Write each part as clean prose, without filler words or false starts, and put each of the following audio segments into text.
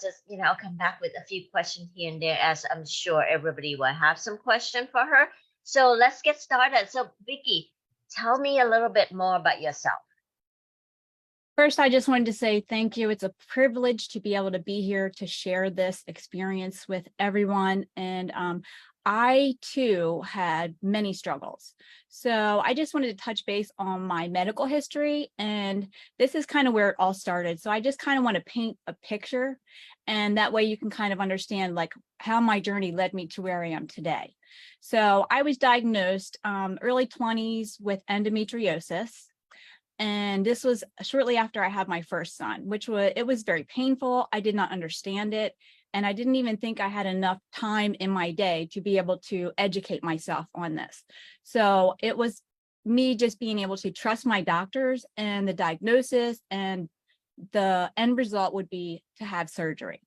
just, I'll come back with a few questions here and there, as I'm sure everybody will have some question for her. So let's get started. So Vicky, tell me a little bit more about yourself. First, I just wanted to say thank you. It's a privilege to be able to be here to share this experience with everyone. And I too had many struggles. So I just wanted to touch base on my medical history. And this is kind of where it all started. So I just kind of want to paint a picture. And that way you can kind of understand like how my journey led me to where I am today. So I was diagnosed early 20s with endometriosis. And this was shortly after I had my first son, it was very painful. I did not understand it. And I didn't even think I had enough time in my day to be able to educate myself on this. So it was me just being able to trust my doctors and the diagnosis, and the end result would be to have surgery.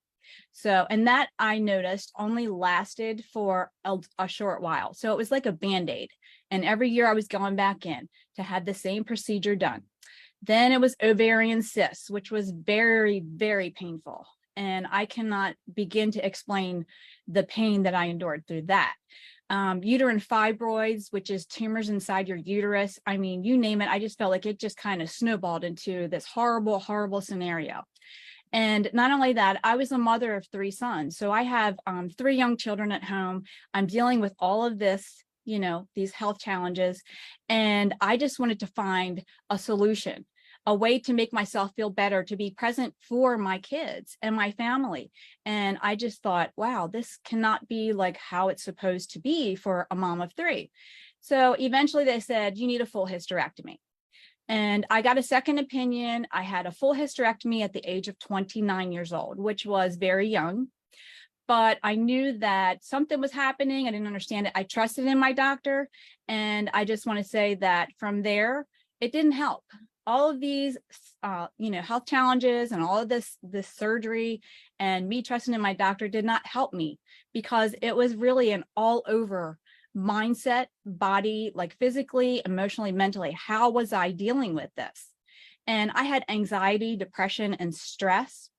So, and that I noticed only lasted for a short while. So it was like a Band-Aid. And every year I was going back in to have the same procedure done. Then it was ovarian cysts, which was very, very painful. And I cannot begin to explain the pain that I endured through that. Uterine fibroids, which is tumors inside your uterus. I mean, you name it. I just felt like it just kind of snowballed into this horrible, horrible scenario. And not only that, I was a mother of 3 sons. So I have 3 young children at home. I'm dealing with all of this, these health challenges. And I just wanted to find a solution, a way to make myself feel better, to be present for my kids and my family. And I just thought, wow, this cannot be like how it's supposed to be for a mom of 3. So eventually they said, you need a full hysterectomy. And I got a second opinion. I had a full hysterectomy at the age of 29 years old, which was very young. But I knew that something was happening. I didn't understand it. I trusted in my doctor. And I just want to say that from there, it didn't help. All of these, health challenges and all of this surgery and me trusting in my doctor did not help me, because it was really an all over mindset, body, like physically, emotionally, mentally. How was I dealing with this? And I had anxiety, depression, and stress.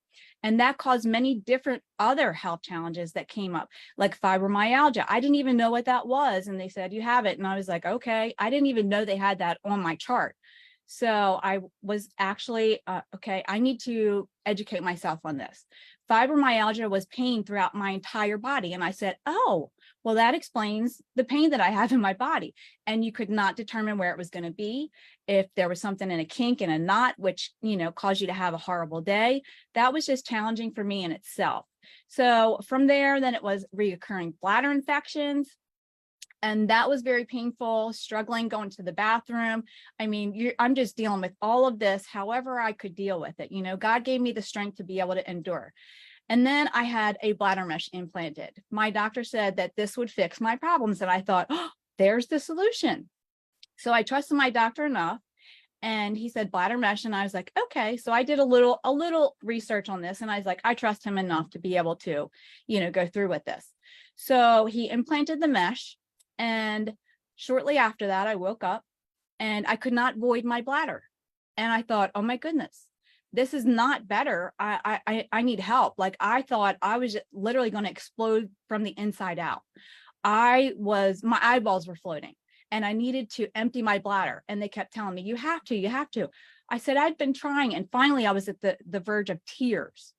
And that caused many different other health challenges that came up, like fibromyalgia. I didn't even know what that was. And they said, you have it. And I was like, okay, I didn't even know they had that on my chart. So I was actually, okay, I need to educate myself on this. Fibromyalgia was pain throughout my entire body. And I said, oh, well, that explains the pain that I have in my body. And you could not determine where it was going to be. If there was something in a kink and a knot, which, caused you to have a horrible day, that was just challenging for me in itself. So from there, then it was reoccurring bladder infections. And that was very painful, struggling, going to the bathroom. I mean, I'm just dealing with all of this, however I could deal with it. God gave me the strength to be able to endure. And then I had a bladder mesh implanted. My doctor said that this would fix my problems. And I thought, oh, there's the solution. So I trusted my doctor enough. And he said bladder mesh. And I was like, okay. So I did a little research on this. And I was like, I trust him enough to be able to, go through with this. So he implanted the mesh. And shortly after that, I woke up and I could not void my bladder. And I thought, oh my goodness, this is not better. I need help. Like, I thought I was literally going to explode from the inside out. My eyeballs were floating and I needed to empty my bladder. And they kept telling me, you have to. I said, I'd been trying. And finally I was at the verge of tears.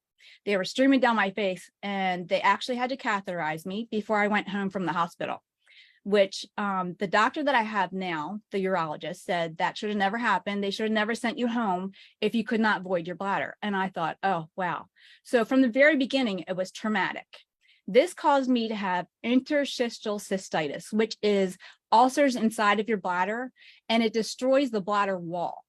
They were streaming down my face, and they actually had to catheterize me before I went home from the hospital. Which the doctor that I have now, the urologist, said that should have never happened. They should have never sent you home if you could not void your bladder. And I thought, oh, wow. So from the very beginning, it was traumatic. This caused me to have interstitial cystitis, which is ulcers inside of your bladder, and it destroys the bladder wall.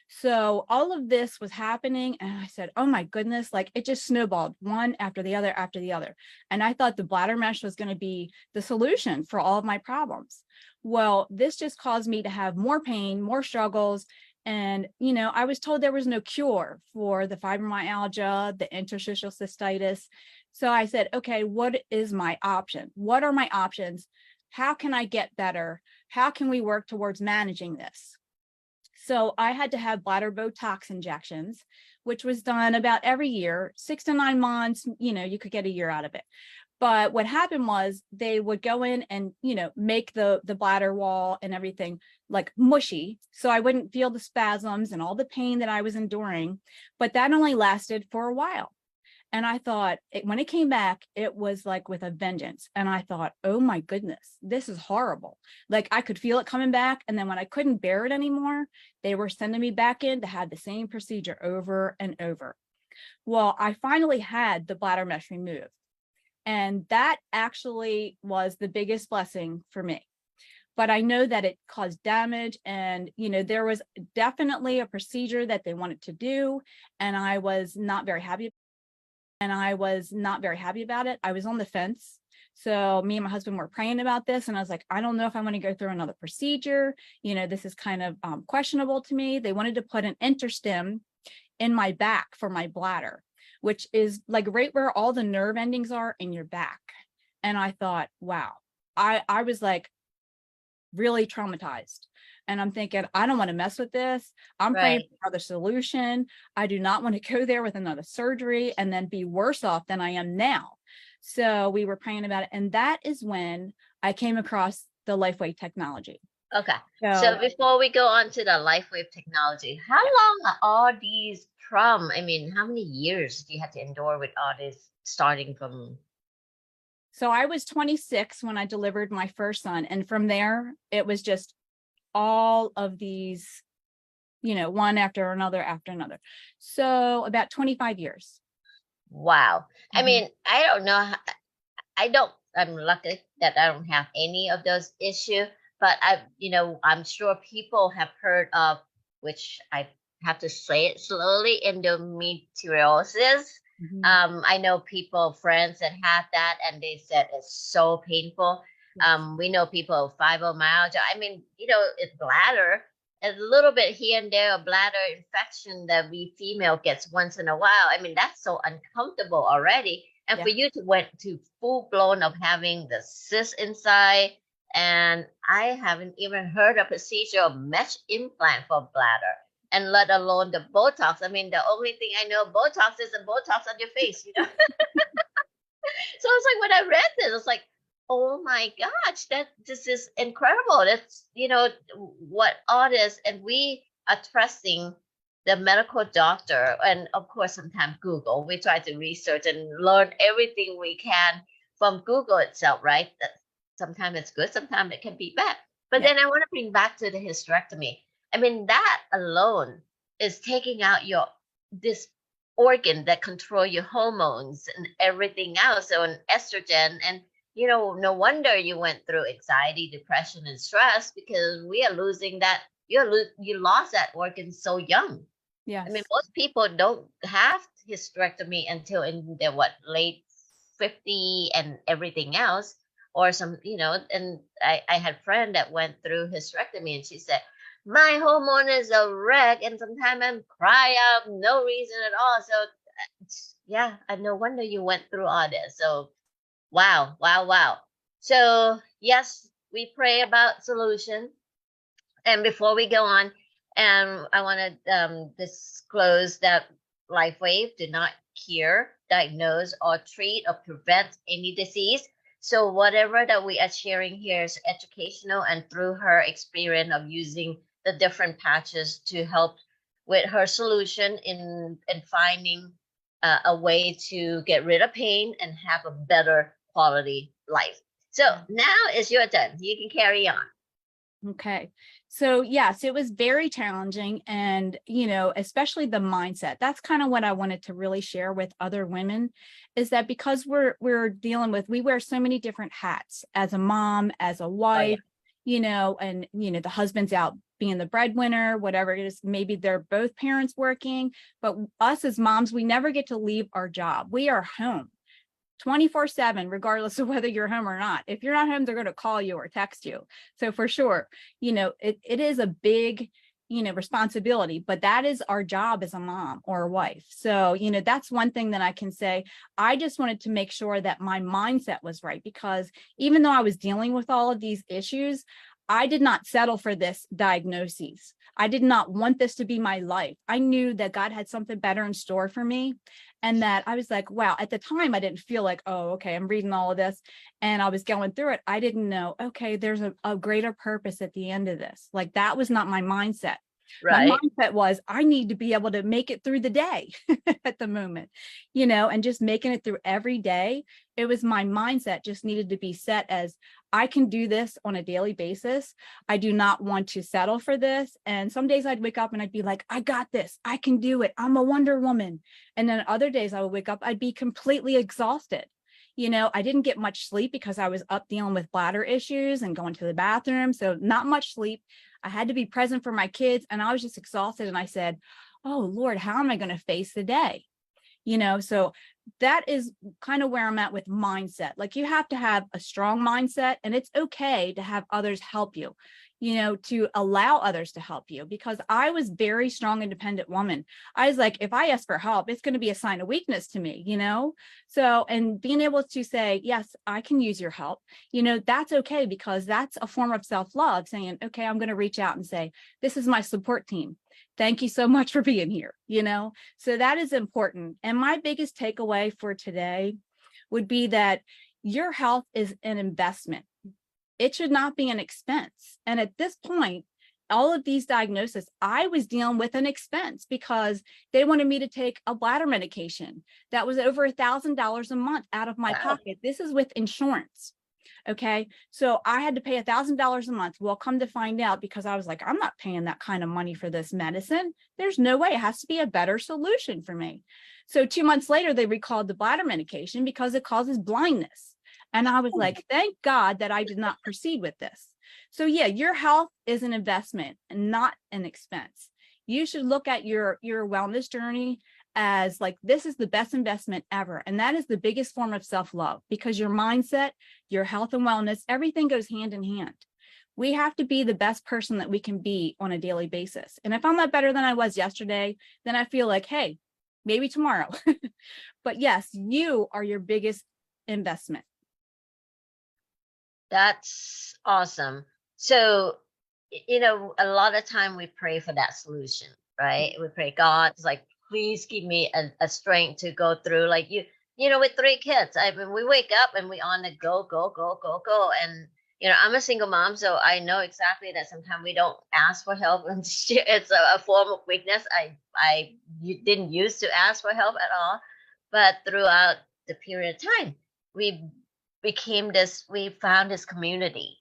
So all of this was happening, and I said, oh my goodness, like it just snowballed one after the other after the other. And I thought the bladder mesh was going to be the solution for all of my problems. Well, this just caused me to have more pain, more struggles. And, I was told there was no cure for the fibromyalgia, the interstitial cystitis. So I said, okay, what is my option? What are my options? How can I get better? How can we work towards managing this? So I had to have bladder Botox injections, which was done about every year, 6 to 9 months, you could get a year out of it. But what happened was they would go in and, make the bladder wall and everything like mushy. So I wouldn't feel the spasms and all the pain that I was enduring. But that only lasted for a while. And I thought when it came back, it was like with a vengeance. And I thought, oh my goodness, this is horrible. Like I could feel it coming back. And then when I couldn't bear it anymore, they were sending me back in to have the same procedure over and over. Well, I finally had the bladder mesh removed. And that actually was the biggest blessing for me. But I know that it caused damage, and, there was definitely a procedure that they wanted to do. And I was not very happy. I was on the fence. So me and my husband were praying about this. And I was like, I don't know if I want to go through another procedure. This is kind of questionable to me. They wanted to put an interstim in my back for my bladder, which is like right where all the nerve endings are in your back. And I thought, wow, I was like really traumatized. And I'm thinking, I don't want to mess with this. I'm praying for the solution. I do not want to go there with another surgery and then be worse off than I am now. So we were praying about it. And that is when I came across the LifeWave technology. Okay. So before we go on to the LifeWave technology, how long are all these from? I mean, how many years do you have to endure with all this starting from? So I was 26 when I delivered my first son. And from there, it was just all of these, one after another after another. So about 25 years. Wow. I mean, I don't know. I'm lucky that I don't have any of those issues, but I'm sure people have heard of, which I have to say it slowly, endometriosis. I know friends that have that, and they said it's so painful. We know people with fibromyalgia. I mean, it's bladder, a little bit here and there, a bladder infection that we female gets once in a while. I mean, that's so uncomfortable already. And for you to went to full blown of having the cyst inside, and I haven't even heard a procedure of mesh implant for bladder, and let alone the Botox. I mean, the only thing I know Botox is a Botox on your face, So it's like when I read this, it's like, oh my gosh, this is incredible. That's, what all this, and we are trusting the medical doctor, and of course, sometimes Google. We try to research and learn everything we can from Google itself, right? That sometimes it's good, sometimes it can be bad. But then I want to bring back to the hysterectomy. I mean, that alone is taking out this organ that control your hormones and everything else, so an estrogen. And no wonder you went through anxiety, depression, and stress, because we are losing that. You lost that organ so young. Yeah. I mean, most people don't have hysterectomy until in their late 50 and everything else, or some, and I had a friend that went through hysterectomy, and she said, my hormone is a wreck, and sometimes I'm cry out no reason at all. So and no wonder you went through all this. So wow. So yes, we pray about solution. And before we go on, I want to disclose that LifeWave did not cure, diagnose, or treat or prevent any disease. So whatever that we are sharing here is educational, and through her experience of using the different patches to help with her solution in finding a way to get rid of pain and have a better quality life. So now it's your turn. You can carry on. Okay. So yes, it was very challenging, and, especially the mindset. That's kind of what I wanted to really share with other women, is that because we're dealing with, we wear so many different hats as a mom, as a wife, and, the husband's out being the breadwinner, whatever it is. Maybe they're both parents working, but us as moms, we never get to leave our job. We are home 24/7, regardless of whether you're home or not. If you're not home, they're going to call you or text you. So for sure, it is a big, responsibility, but that is our job as a mom or a wife. So, that's one thing that I can say. I just wanted to make sure that my mindset was right, because even though I was dealing with all of these issues, I did not settle for this diagnosis. I did not want this to be my life. I knew that God had something better in store for me. And that I was like, wow, at the time, I didn't feel like, oh, okay, I'm reading all of this and I was going through it. I didn't know, okay, there's a greater purpose at the end of this. Like that was not my mindset. My Right. mindset was, I need to be able to make it through the day at the moment, you know, and just making it through every day. It was my mindset just needed to be set as I can do this on a daily basis. I do not want to settle for this. And some days I'd wake up and I'd be like, I got this. I can do it. I'm a Wonder Woman. And then other days I would wake up, I'd be completely exhausted. You know, I didn't get much sleep because I was up dealing with bladder issues and going to the bathroom. So not much sleep. I had to be present for my kids and I was just exhausted. And I said, oh, Lord, how am I going to face the day? You know, so that is kind of where I'm at with mindset. Like you have to have a strong mindset and it's okay to have others help you, you know, to allow others to help you, because I was very strong, independent woman. I was like, if I ask for help, it's going to be a sign of weakness to me, you know? So, and being able to say, yes, I can use your help, you know, that's okay, because that's a form of self-love, saying, okay, I'm going to reach out and say, this is my support team. Thank you so much for being here, you know? So that is important. And my biggest takeaway for today would be that your health is an investment. It should not be an expense. And at this point, all of these diagnoses, I was dealing with an expense because they wanted me to take a bladder medication that was over $1,000 a month out of my pocket. This is with insurance. Okay, so I had to pay $1,000 a month. Well, come to find out, because I was like, I'm not paying that kind of money for this medicine. There's no way. It has to be a better solution for me. So 2 months later, they recalled the bladder medication because it causes blindness. And I was like, thank God that I did not proceed with this. So yeah, your health is an investment and not an expense. You should look at your wellness journey as like, this is the best investment ever. And that is the biggest form of self-love, because your mindset, your health and wellness, everything goes hand in hand. We have to be the best person that we can be on a daily basis. And if I'm not better than I was yesterday, then I feel like, hey, maybe tomorrow. But yes, you are your biggest investment. That's awesome. So, you know, a lot of time we pray for that solution, right? We pray, God, it's like, please give me a strength to go through. Like you know, with 3 kids, I mean, we wake up and we on the go. And, you know, I'm a single mom, so I know exactly that sometimes we don't ask for help. And it's a form of weakness. You didn't used to ask for help at all. But throughout the period of time, we found this community,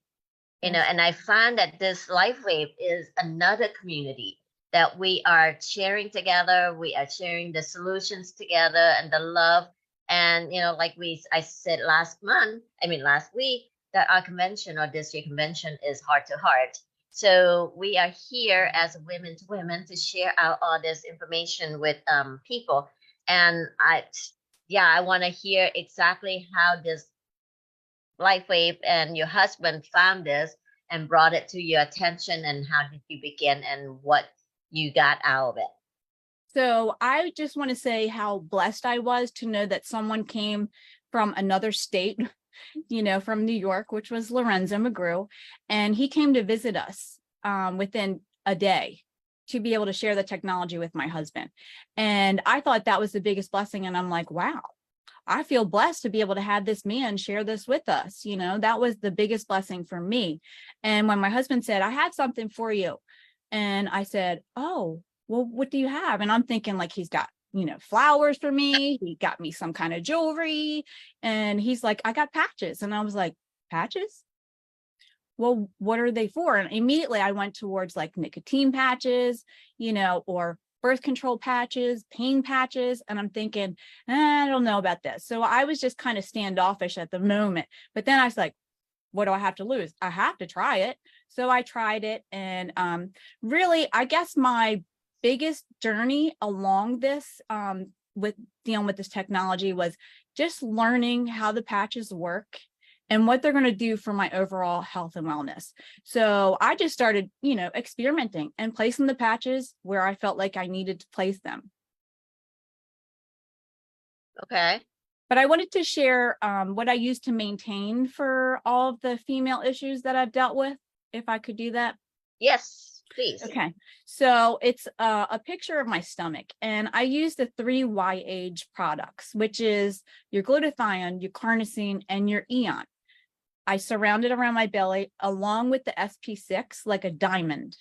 you know, and I found that this Life Wave is another community that we are sharing together. We are sharing the solutions together and the love. And, you know, like I said last week, that our convention, or this year convention, is heart to heart. So we are here as women to women to share out all this information with people. And I want to hear exactly how this Life Wave and your husband found this and brought it to your attention, and how did you begin and what you got out of it. So I just want to say how blessed I was to know that someone came from another state, you know, from New York, which was Lorenzo McGrew, and he came to visit us within a day to be able to share the technology with my husband. And I thought that was the biggest blessing. And I'm like, wow, I feel blessed to be able to have this man share this with us. You know, that was the biggest blessing for me. And when my husband said, I had something for you, and I said, oh, well, what do you have? And I'm thinking like, he's got, you know, flowers for me. He got me some kind of jewelry. And he's like, I got patches. And I was like, patches? Well, what are they for? And immediately I went towards like nicotine patches, you know, or birth control patches, pain patches. And I'm thinking, I don't know about this. So I was just kind of standoffish at the moment. But then I was like, what do I have to lose? I have to try it. So I tried it. And really, I guess my biggest journey along this with dealing with this technology was just learning how the patches work and what they're going to do for my overall health and wellness. So I just started, you know, experimenting and placing the patches where I felt like I needed to place them. Okay. But I wanted to share what I use to maintain for all of the female issues that I've dealt with. if I could do that. Yes, please. Okay, so it's a picture of my stomach, and I use the 3YH products, which is your glutathione, your carnosine, and your eon. I surround it around my belly along with the SP6 like a diamond.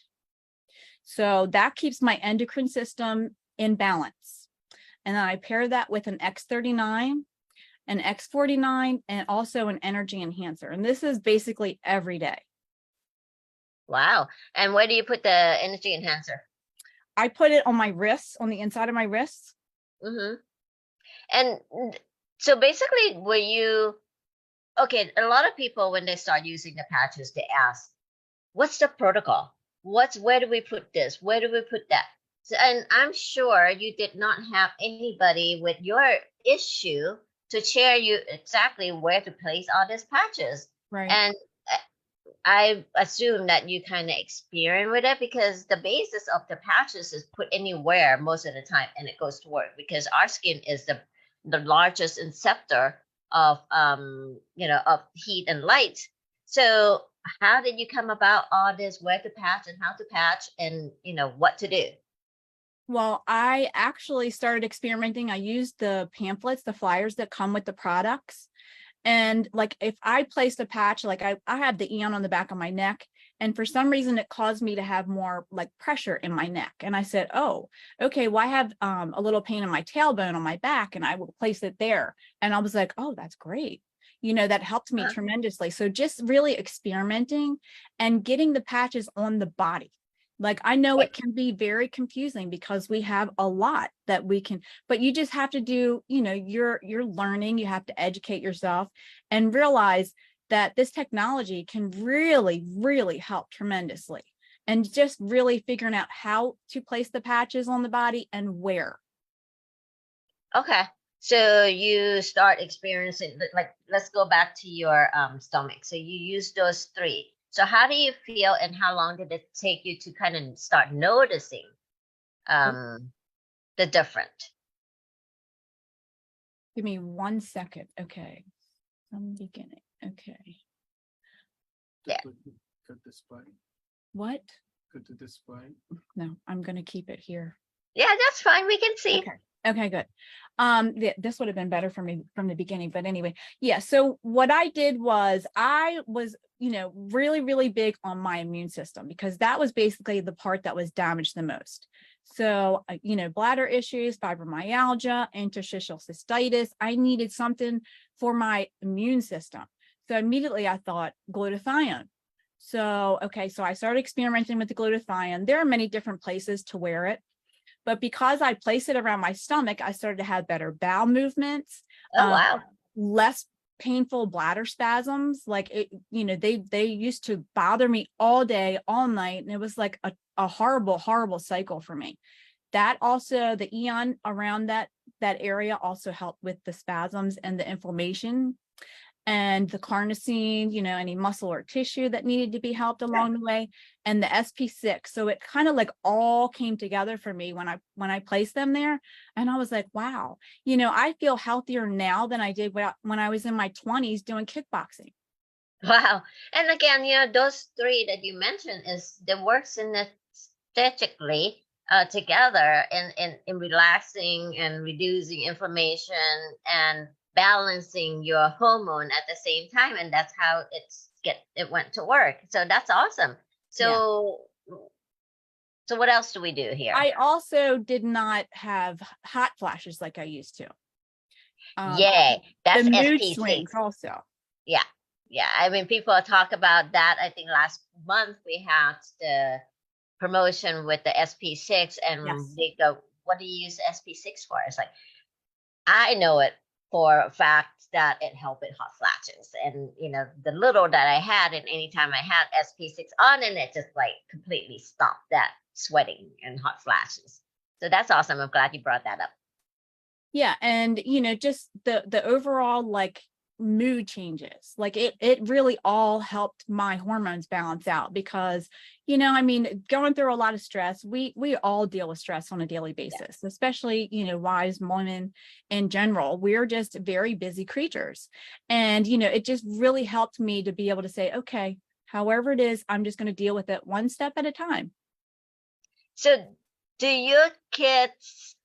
So that keeps my endocrine system in balance. And then I pair that with an X39, an X49, and also an energy enhancer. And this is basically every day. Wow. And where do you put the energy enhancer? I put it on my wrists, on the inside of my wrists. Mm-hmm. And so basically, were you, okay, a lot of people, when they start using the patches, they ask, what's the protocol? Where do we put this? Where do we put that? So, and I'm sure you did not have anybody with your issue to share you exactly where to place all these patches. Right. And I assume that you kind of experiment with it, because the basis of the patches is put anywhere most of the time and it goes to work, because our skin is the largest inceptor of of heat and light. So how did you come about all this, where to patch and how to patch and what to do? Well, I actually started experimenting. I used the pamphlets, the flyers that come with the products. And like, if I placed a patch, like I have the eon on the back of my neck, and for some reason it caused me to have more like pressure in my neck. And I said, oh, okay, well, I have a little pain in my tailbone on my back, and I will place it there. And I was like, oh, that's great. That helped me tremendously. So just really experimenting and getting the patches on the body. Like, I know it can be very confusing because we have a lot that we can, but you just have to do, you're learning, you have to educate yourself and realize that this technology can really, really help tremendously. And just really figuring out how to place the patches on the body and where. Okay. So you start experiencing, like, let's go back to your stomach. So you use those 3. So how do you feel, and how long did it take you to kind of start noticing the different? Give me 1 second. Okay. From the beginning. Okay. Yeah. Good display. What? Good to display. No, I'm going to keep it here. Yeah, that's fine. We can see. Okay, good. This would have been better for me from the beginning, but anyway, yeah. So what I did was I was, really, really big on my immune system, because that was basically the part that was damaged the most. So, bladder issues, fibromyalgia, interstitial cystitis. I needed something for my immune system. So immediately I thought glutathione. So, okay, so I started experimenting with the glutathione. There are many different places to wear it. But because I place it around my stomach, I started to have better bowel movements. Oh, wow. Less painful bladder spasms. Like, they used to bother me all day, all night. And it was like a horrible, horrible cycle for me. That also, the eon around that area also helped with the spasms and the inflammation. And the carnosine, any muscle or tissue that needed to be helped along the way, and the SP6. So it kind of like all came together for me when I placed them there. And I was like, wow, I feel healthier now than I did when I was in my 20s doing kickboxing. Wow. And again, those 3 that you mentioned is the works synergistically together in relaxing and reducing inflammation and balancing your hormone at the same time, and that's how it went to work. So that's awesome. So So what else do we do here? I also did not have hot flashes like I used to. Yay, that's the mood SP6 swings also. Yeah, I mean, people talk about that. I think last month we had the promotion with the SP6, and they go, what do you use SP6 for? It's like, I know it for a fact that it helped with hot flashes, and the little that I had, and anytime I had SP6 on, and it just like completely stopped that sweating and hot flashes. So that's awesome. I'm glad you brought that up. Yeah, and just the overall like mood changes, like it really all helped my hormones balance out, because I mean, going through a lot of stress, we all deal with stress on a daily basis, especially wise women in general. We're just very busy creatures, and it just really helped me to be able to say, okay, However it is, I'm just going to deal with it one step at a time. So do your kids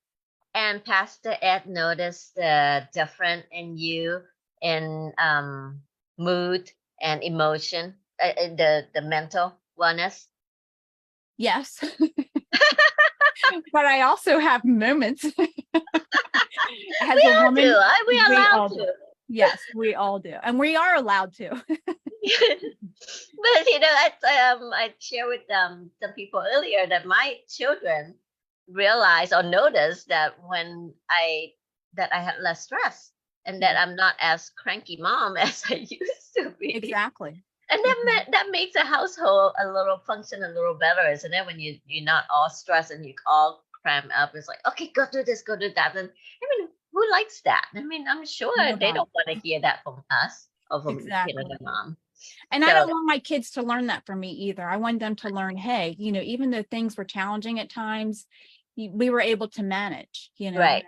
and Pastor Ed notice the difference in you in mood and emotion, the mental wellness? Yes. But I also have moments. As We a all woman, do. We we allowed all to. do. Yes, we all do. And we are allowed to. But I shared with some people earlier that my children realized or noticed that when I had less stress and that I'm not as cranky mom as I used to be. Exactly. And that makes a household a little function a little better, isn't it? When you're not all stressed and you all cram up. It's like, okay, go do this, go do that. And I mean, who likes that? I mean, I'm sure they Nobody. don't want to hear that from us or from Exactly. the mom. And So- I don't want my kids to learn that from me either. I want them to learn, hey, even though things were challenging at times, we were able to manage, Right.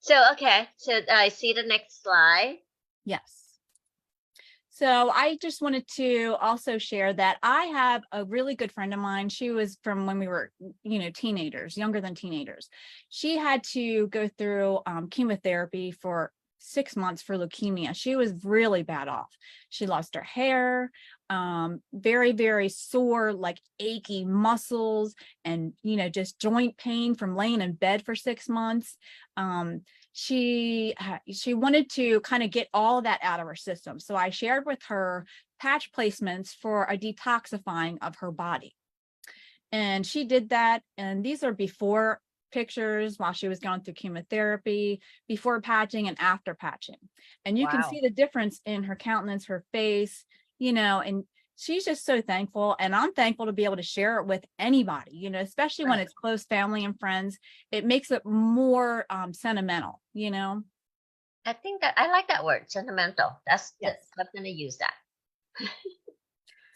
So, okay. So I see the next slide. Yes. So I just wanted to also share that I have a really good friend of mine. She was from when we were, teenagers, younger than teenagers. She had to go through chemotherapy for 6 months for leukemia. She was really bad off. She lost her hair, very, very sore, like achy muscles and, just joint pain from laying in bed for 6 months. She wanted to kind of get all of that out of her system. So I shared with her patch placements for a detoxifying of her body. And she did that. And these are before pictures while she was going through chemotherapy, before patching and after patching. And you can Wow. see the difference in her countenance, her face, and she's just so thankful. And I'm thankful to be able to share it with anybody, especially when Right. it's close family and friends. It makes it more sentimental, I think that I like that word, sentimental. Yes. I'm going to use that.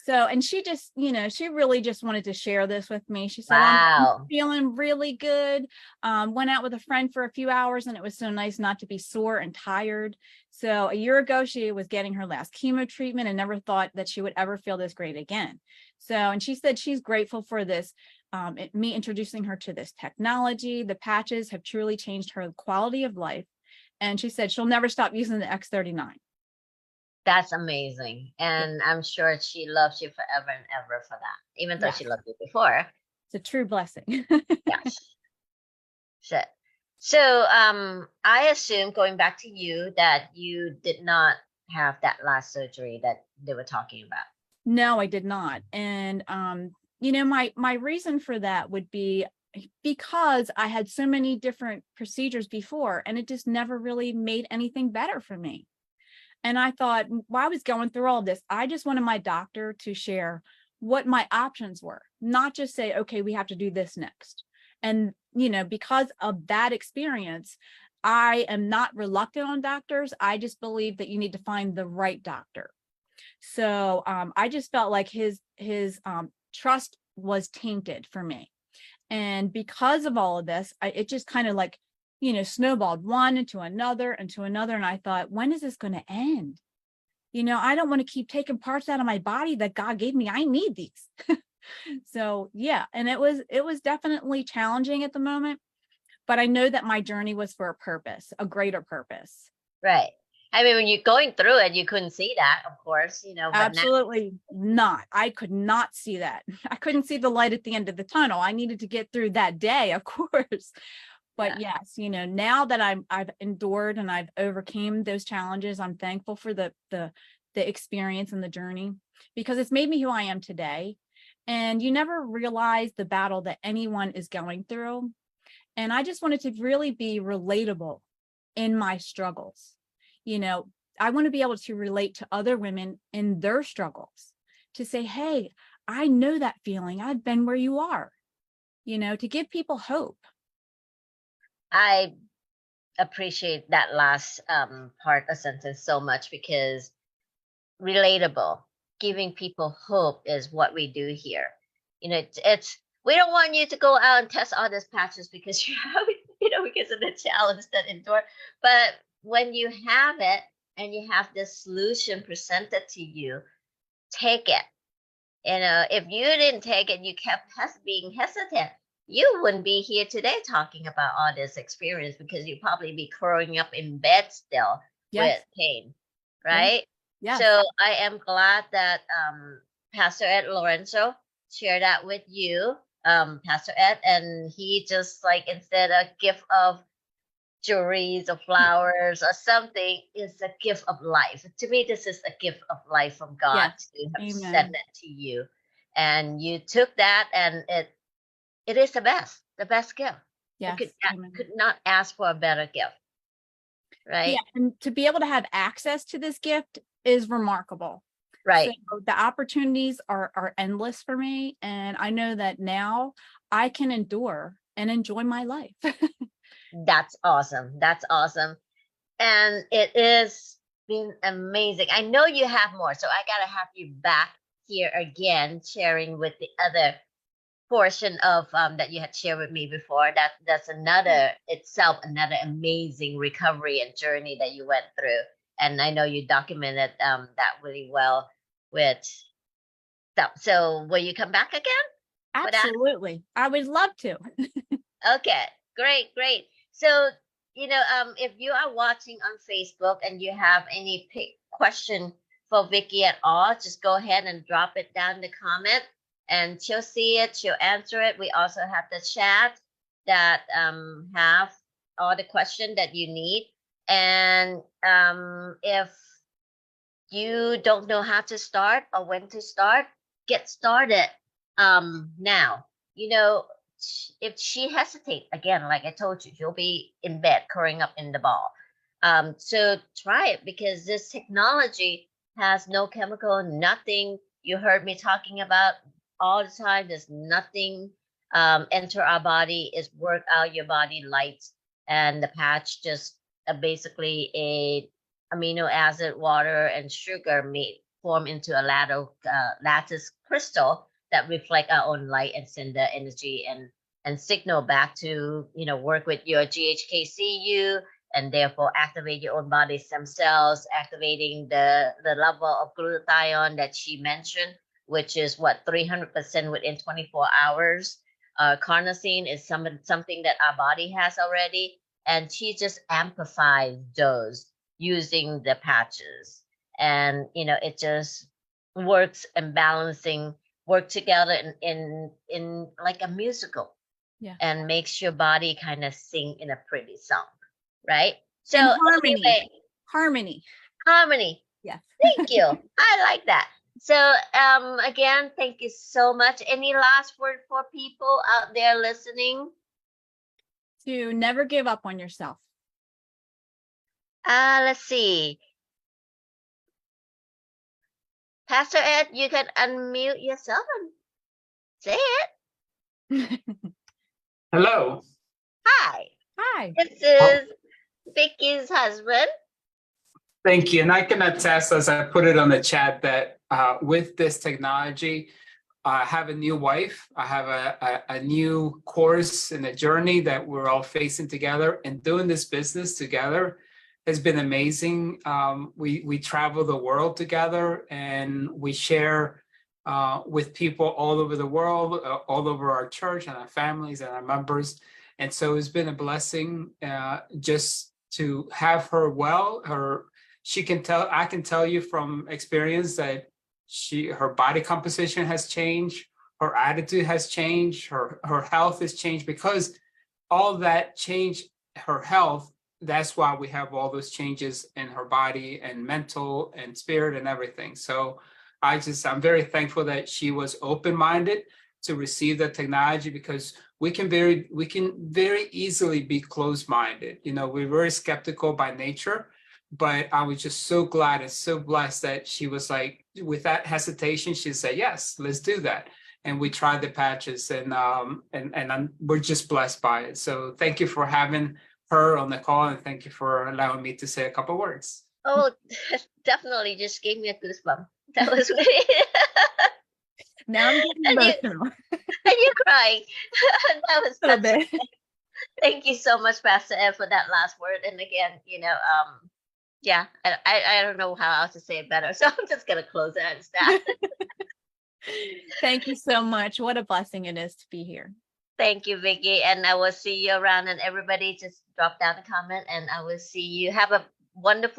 So, and she just, she really just wanted to share this with me. She said, Wow. I'm feeling really good. Went out with a friend for a few hours and it was so nice not to be sore and tired. So a year ago, she was getting her last chemo treatment and never thought that she would ever feel this great again. So, and she said she's grateful for this, me introducing her to this technology. The patches have truly changed her quality of life. And she said she'll never stop using the X39. That's amazing. And I'm sure she loves you forever and ever for that, even though Yes. she loved you before. It's a true blessing. Yes. So I assume, going back to you, that you did not have that last surgery that they were talking about. No, I did not. And, my reason for that would be because I had so many different procedures before, and it just never really made anything better for me. And I thought, while I was going through all this, I just wanted my doctor to share what my options were, not just say, okay, we have to do this next. And, because of that experience, I am not reluctant on doctors. I just believe that you need to find the right doctor. So I just felt like his trust was tainted for me. And because of all of this, it just kind of like, snowballed one into another. And I thought, when is this going to end? I don't want to keep taking parts out of my body that God gave me. I need these. So, yeah. And it was definitely challenging at the moment, but I know that my journey was for a purpose, a greater purpose. Right. I mean, when you're going through it, you couldn't see that, of course, but Absolutely not. I could not see that. I couldn't see the light at the end of the tunnel. I needed to get through that day, of course. But yes, now that I've endured and I've overcame those challenges, I'm thankful for the experience and the journey, because it's made me who I am today. And you never realize the battle that anyone is going through. And I just wanted to really be relatable in my struggles. I want to be able to relate to other women in their struggles, to say, hey, I know that feeling. I've been where you are, to give people hope. I appreciate that last part of the sentence so much, because relatable, giving people hope is what we do here. It's we don't want you to go out and test all these patches because you have, because of the challenge that endure. But when you have it and you have this solution presented to you, take it. If you didn't take it, you kept being hesitant, you wouldn't be here today talking about all this experience, because you'd probably be curling up in bed still with pain, right? Yes. So I am glad that Pastor Ed Lorenzo shared that with you, Pastor Ed, and he just like, instead of gift of jewelries or flowers or something, is a gift of life. To me, this is a gift of life from God to have sent it to you, and you took that, and it is the best gift. Yes. Could not ask for a better gift, right? Yeah, and to be able to have access to this gift is remarkable. Right. So the opportunities are endless for me, and I know that now I can endure and enjoy my life. That's awesome. That's awesome. And it has been amazing. I know you have more, so I got to have you back here again, sharing with the other portion of that you had shared with me before. That's another amazing recovery and journey that you went through. And I know you documented that really well with stuff. So will you come back again? Absolutely. I would love to. Okay, great. So, if you are watching on Facebook and you have any question for Vicky at all, just go ahead and drop it down in the comment, and she'll see it, she'll answer it. We also have the chat that have all the questions that you need. And if you don't know how to start or when to start, get started now. If she hesitates again, like I told you, she'll be in bed curling up in the ball. So try it, because this technology has no chemical, nothing you heard me talking about all the time. There's nothing enter our body, is work out your body lights, and the patch just basically a amino acid, water, and sugar form into a lattice crystal that reflect our own light and send the energy and signal back to work with your GHKCU, and therefore activate your own body stem cells, activating the level of glutathione that she mentioned, which is 300% within 24 hours. Carnosine is something that our body has already, and she just amplifies those using the patches, and it just works and balancing work together in like a musical, and makes your body kind of sing in a pretty song, right? So harmony. Yes. Thank you. I like that. So again, thank you so much. Any last word for people out there listening? To never give up on yourself. Let's see. Pastor Ed, you can unmute yourself and say it. Hello. Hi. This is Vicky's husband. Thank you. And I can attest, as I put it on the chat, that with this technology, I have a new wife. I have a new course and a journey that we're all facing together, and doing this business together has been amazing. We travel the world together, and we share with people all over the world, all over our church and our families and our members. And so it's been a blessing just to have her I can tell you from experience that her body composition has changed, her attitude has changed, her health has changed, because all that changed her health. That's why we have all those changes in her body and mental and spirit and everything. So I'm very thankful that she was open-minded to receive the technology, because we can very easily be closed-minded. We're very skeptical by nature, but I was just so glad and so blessed that she was like, with that hesitation, she said, yes, let's do that. And we tried the patches, and we're just blessed by it. So thank you for having her on the call, and thank you for allowing me to say a couple words. Oh, definitely just gave me a goosebump. That was really Now I'm getting emotional. And you're crying. That was a bit. Thank you so much, Pastor Ed, for that last word. And again, Yeah, I don't know how else to say it better, so I'm just gonna close it as that. Thank you so much. What a blessing it is to be here. Thank you, Vicky, and I will see you around. And everybody, just drop down a comment, and I will see you. Have a wonderful